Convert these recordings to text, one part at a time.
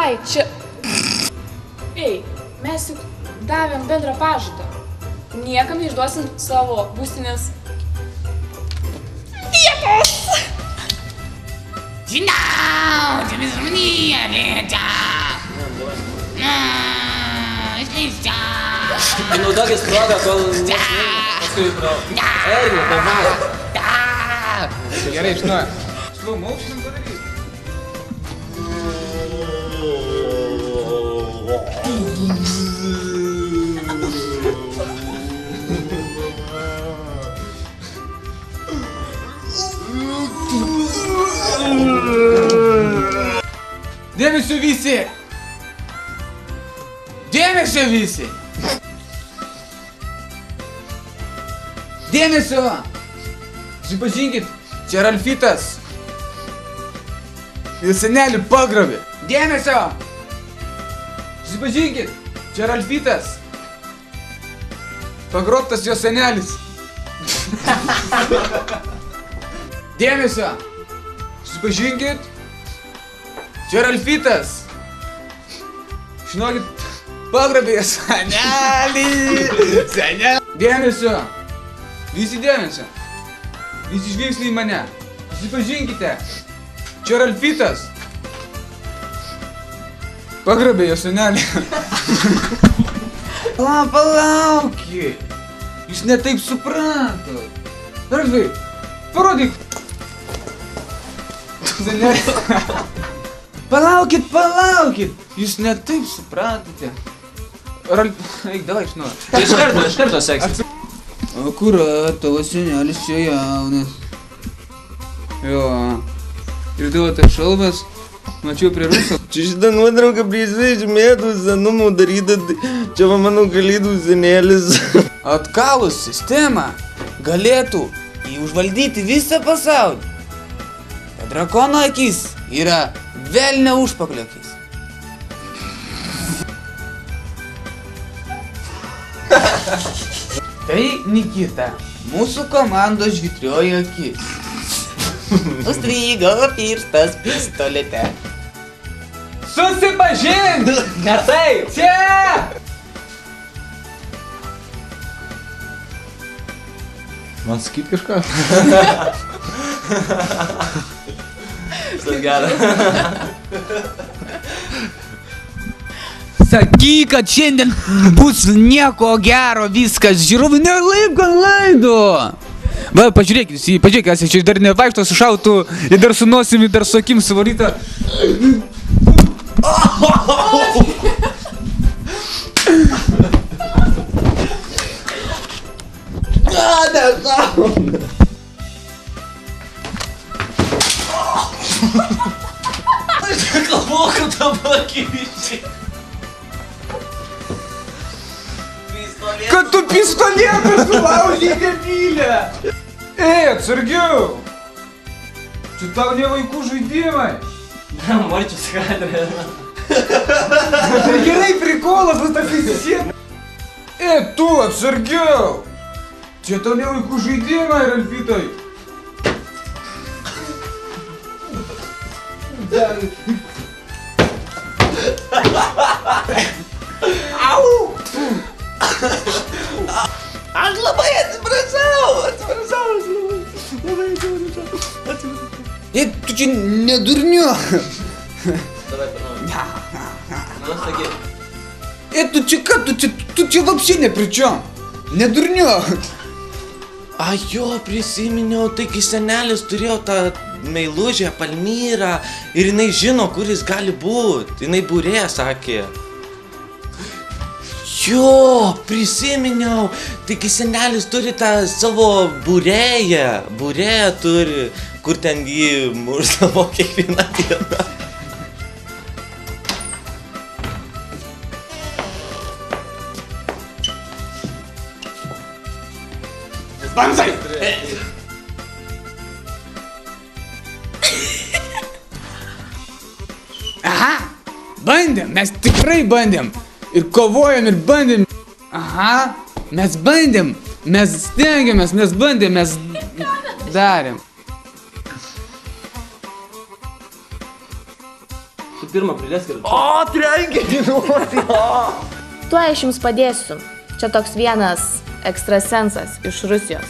Ai, čia... Ei, mes juk davėm bendrą pažadą. Niekam neišduosim savo būstinės vietos. Žinau, čia vis žmonija lėčia. Išleisčia. Naudokis progą, kol paskui pro... Eini, davai. Gerai, žinau. Slow motion padaryti. Dėmesio visi! Dėmesio visi! Dėmesio! Susipažinkit, čia Ralfitas. Ir senelį pagrobė. Dėmesio! Susipažinkit, čia Ralfitas. Pagrobtas jo senelis. Dėmesio! Susipažinkit, čia Ralfitas. Žinokit, pagrobė jo senelį. Senelį. Dėmesio! Visi dėmesio. Visi žvilgsniai į mane. Susipažinkite. Čia Ralfitas. Pagrobė jo senelį. Palaukit. Jūs ne taip suprantat. Ralfai, parodyk. Senelį. Palaukit. Jūs ne taip suprantate. Eik, davai iš naujo. Tai iš karto seksis. Akurat, tavo senelis čia jaunas. Jo. Ir tavo tas šalmas, mačiau prie Ruso. Čia šitą nuotrauką prieš 20 metų senumų daryta, čia va mano kalėdų senelis. Atkalus sistemą galėtų užvaldyti visą pasaulį. Drakono akis yra velnio užpakalio akis. Tai Nikita, mūsų komandos žvitrioji akis. Užstrigo pirštas pistolete. Susipažink! Ne taip! Čia! Man sakyt kažką? Šitas geras. Sakyk, kad šiandien bus nieko gero viskas, žiūrovai nelaiko laido. Va, pažiūrėkit, čia dar nevaikšto su šautu ir dar su nosimi, dar su akim suvaryta. Aš nekalbau, kad dabar kyšiai. Kad tu pistolėtą sulaužei, debilė! Ei, atsargiau! Čia tau ne vaikų žaidimai! Ne, marčius kadrė. Tai gerai prikolas, bus ta fizisien! Ei, tu atsargiau! Čia tau ne vaikų žaidimai, Ralfitai! Au! Aš labai atsiprašau. Ei, tu čia nedurniu! Davai, pirmą. Nu, sakyk. Ei, tu čia ką, tu čia vapšė nepričiom! Nedurniu! Ai jo, prisiminiau, taigi senelis turėjo tą meilužę Palmyrą ir jinai žino, kur jis gali būt. Jinai būrė, sakė. Jo, prisiminiau, taigi senelis turi tą savo būrėją. Būrėją turi, kur ten jį muždavo kiekvieną dieną. Banzai! Aha, bandėm, mes tikrai bandėm. Ir kovojom, ir bandėm. Aha, mes bandėm, mes stengiamės, mes bandėm, mes darėm. tu pirmą pridės ir... O, trenkinį nori. Tuo aš jums padėsiu. Čia toks vienas ekstrasensas iš Rusijos.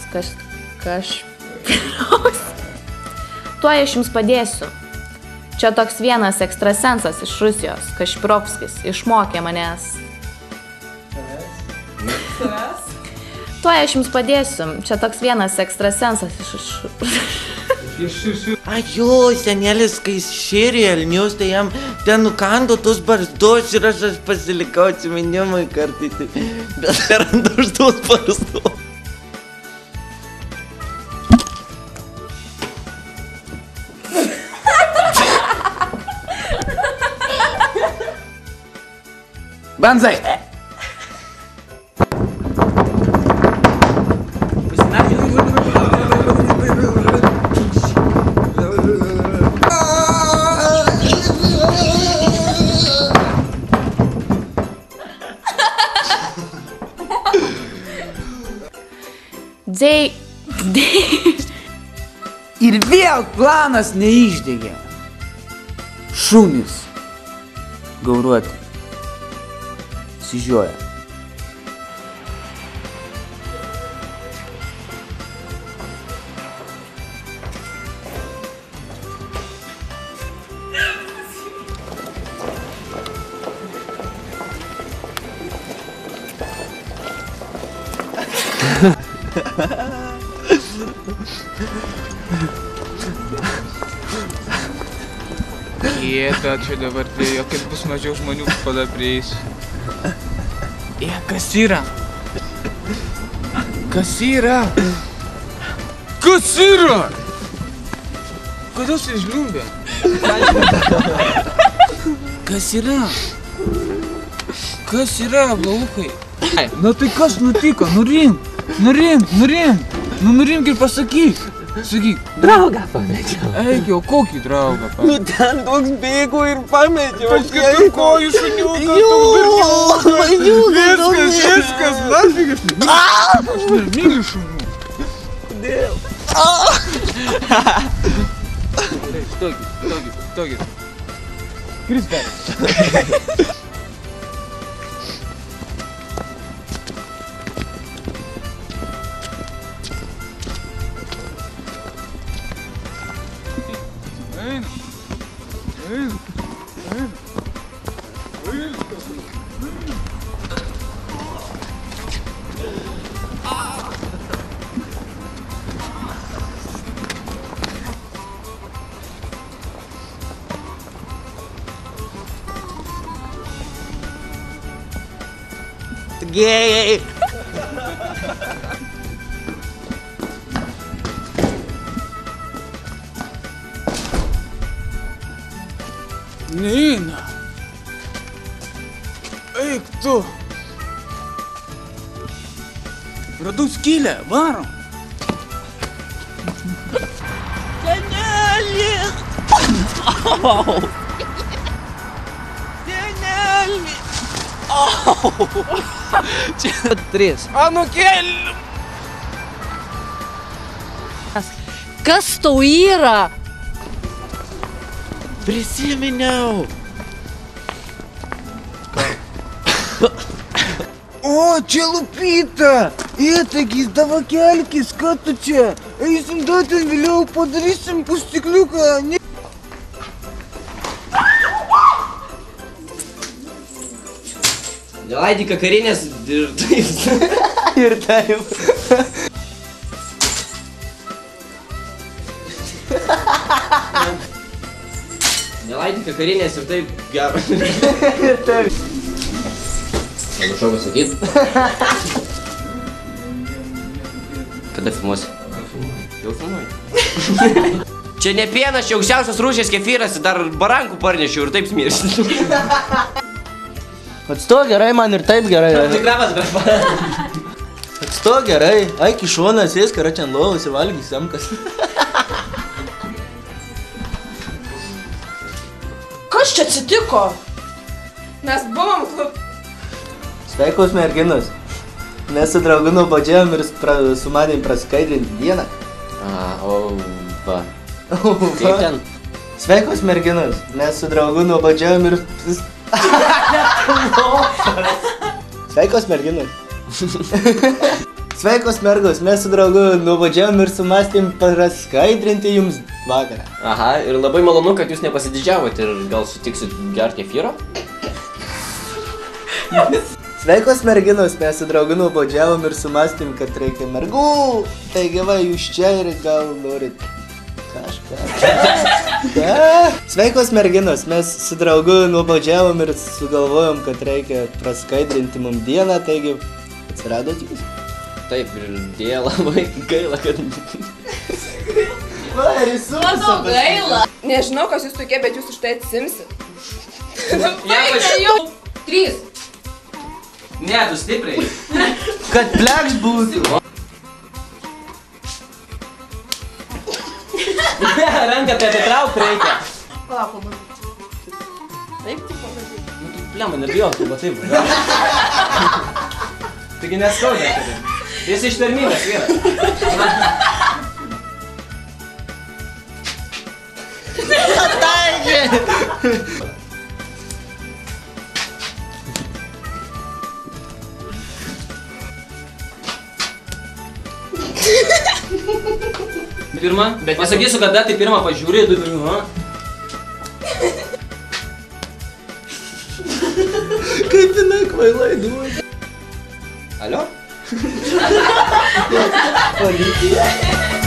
Tuo aš jums padėsiu. Čia toks vienas ekstrasensas iš Rusijos, Kašpirovskis, išmokė manęs. Tuo aš jums padėsiu. Čia toks vienas ekstrasensas iš... Ajo, senelis, kai šėrė elnius, tai jam ten nukando tos barzdos ir aš pasilikau atsiminimui kartai. Bet randu už tos barzdos. Banzai! Ir vėl planas neišdegė. Šunys gauruoti. Sižioja. Kieta, čia dabar priejo, kaip bus mažiau žmonių pada prieis. Kas yra? Kas yra? Kas yra? Kodėl jis žliumbė? Kas yra? Kas yra, blaukai? Na tai kas nutiko? Nurimk! Nu nurimk ir pasakyk! Sakyk. Draugą pamečiau. Eik jau, kokį draugą pamečiau? Nu ten toks bėgo ir pamečiau. Aš kaip tu koju šuniukas, viskas, nafig aš nemyliu šunių. Kodėl? Stokit. Krisper. Gėjai. Nina. Eik tu. Radau skylę, varom. Senelį. Senelį. Čia 3. Anukėl. Kas tau yra? Prisiminiau. O, čia Lupita. Įtakis, davakelkis, ką tu čia? Eisim ten vėliau, padarysim pustikliuką. Nelaidika karinės ir taip. Ir taip. Nelaidika karinės ir taip gero. Ir taip. Prašau pasakyt. Kada filmuosi? Jau filmuoju. Čia ne pienas, čia aukščiausios rūšės kefyras, dar barankų parnešiau ir taip smiršti. Atsto gerai, man ir taip gerai. Tikravas grafa. Atsto gerai, eik į šoną, sėsk, yra čia ant lovos ir valgys semkas. Kas čia atsitiko? Mes buvom Sveikos merginos. Mes su draugu nuobodžiavom ir sumanėm praskaidrinti dieną. O, va. Kaip ten? Sveikos merginos, mes su draugu nuobodžiavom ir... Sveikos merginos. Sveikos mergos, mes su draugu nuobodžiavom ir sumastėm praskaidrinti jums vakarą. Aha, ir labai malonu, kad jūs nepasididžiavot ir gal sutiksit gerti kefyro? Sveikos merginos, mes su draugu nuobodžiavom ir sumastėm, kad reikia mergų. Taigi va, jūs čia ir gal norit kažką. Sveikos merginos, mes su draugu nuobodžiavom ir sugalvojom, kad reikia praskaidrinti mums dieną, taigi atsiradot jūs. Taip, ir dėja labai gaila, kad... Va, ir įsūsą. gaila. Nežinau, kas jūs tokie, bet jūs už tai atsimsit. Jau 3. Ne, tu stipriai. Kad plekš būtų. Ranką tai atitrauk reikia. Palauk, pabandyk. Taip, tu pabandyk. Nu, tu plema, nebijok, tu va taip. Taigi neskauda, kad... Jis ištvermingas vyras. Pirma, pasakysiu, kada tai pirmą pažiūrė, Kaip jinai kvailai duoda. Alio? Policija.